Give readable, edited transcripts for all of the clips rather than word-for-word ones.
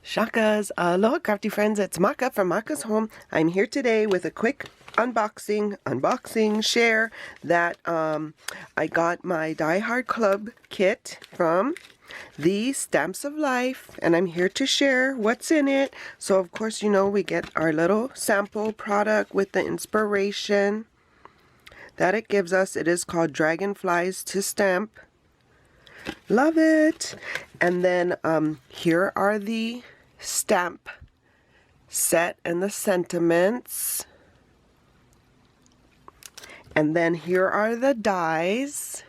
Shakas, aloha crafty friends, it's Maka from Makaz Home. I'm here today with a quick unboxing share that I got my Die Hard Club kit from the Stamps of Life, and I'm here to share what's in it. So of course, you know, we get our little sample product with the inspiration that it gives us. It is called Dragonflies to Stamp. Love it. And then here are the stamp set and the sentiments. And then here are the dies.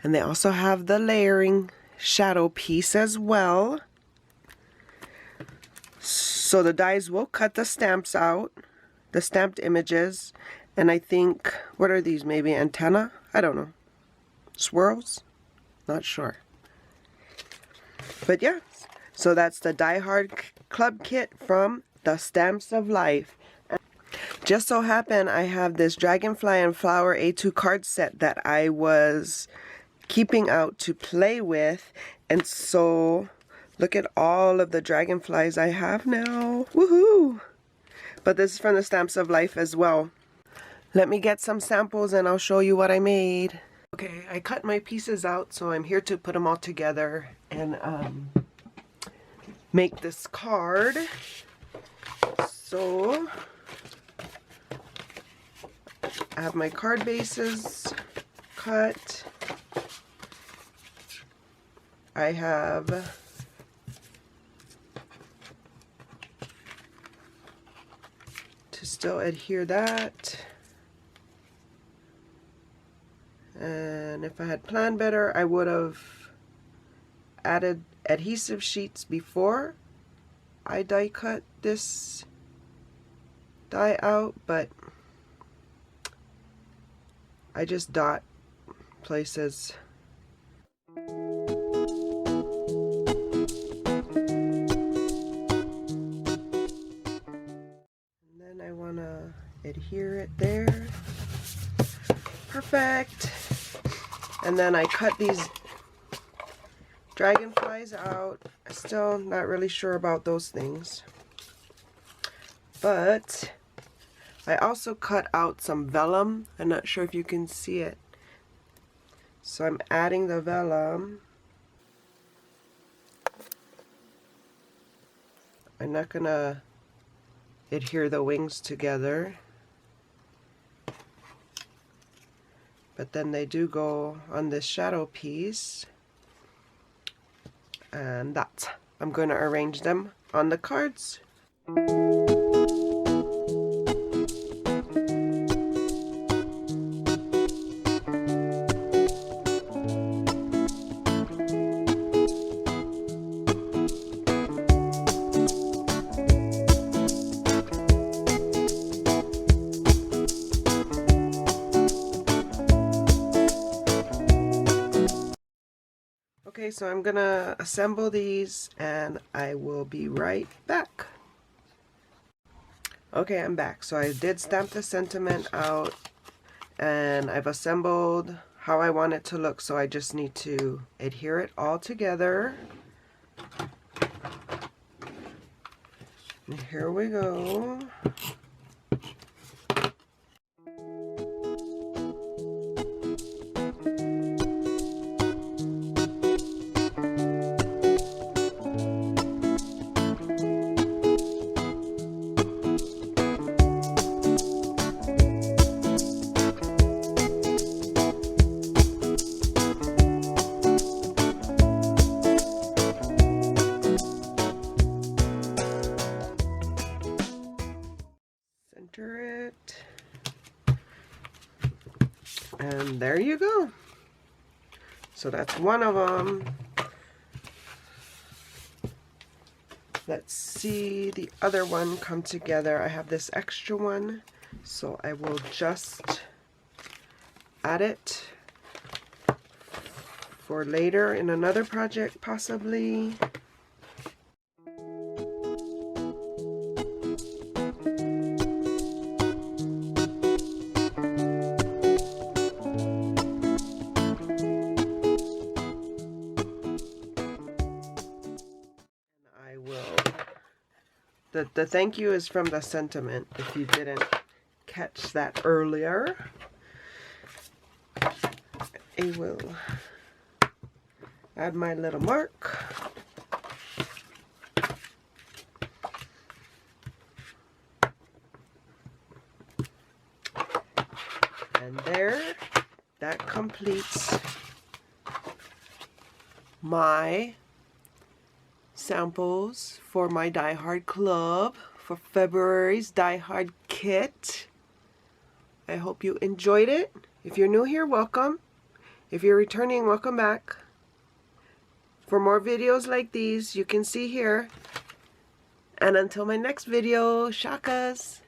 And they also have the layering shadow piece as well. So the dies will cut the stamps out, the stamped images. And I think, what are these? Maybe antenna? I don't know. Swirls? Not sure. But yeah, so that's the Die Hard Club kit from the Stamps of Life. Just so happen I have this Dragonfly and Flower A2 card set that I was keeping out to play with. And so look at all of the dragonflies I have now. Woohoo! But this is from the Stamps of Life as well. Let me get some samples and I'll show you what I made. Okay, I cut my pieces out, so I'm here to put them all together and make this card. So I have my card bases cut. I have to still adhere that. And if I had planned better, I would have added adhesive sheets before I die cut this die out, but I just dot places. And then I want to adhere it there. Perfect. And then I cut these dragonflies out. Still not really sure about those things. But I also cut out some vellum. I'm not sure if you can see it. So I'm adding the vellum. I'm not gonna adhere the wings together. But then they do go on this shadow piece. And that's, I'm going to arrange them on the cards. Okay, so I'm gonna assemble these and I will be right back. Okay, I'm back. So I did stamp the sentiment out and I've assembled how I want it to look, so I just need to adhere it all together. And here we go. Center it. And there you go. So that's one of them. Let's see the other one come together. I have this extra one, so I will just add it for later in another project possibly. I will The thank you is from the sentiment, if you didn't catch that earlier. I will add my little mark. And there, that completes my samples for my Die Hard Club for February's Die Hard kit. I hope you enjoyed it. If you're new here, welcome. If you're returning, welcome back. For more videos like these, you can see here. And until my next video, shakas!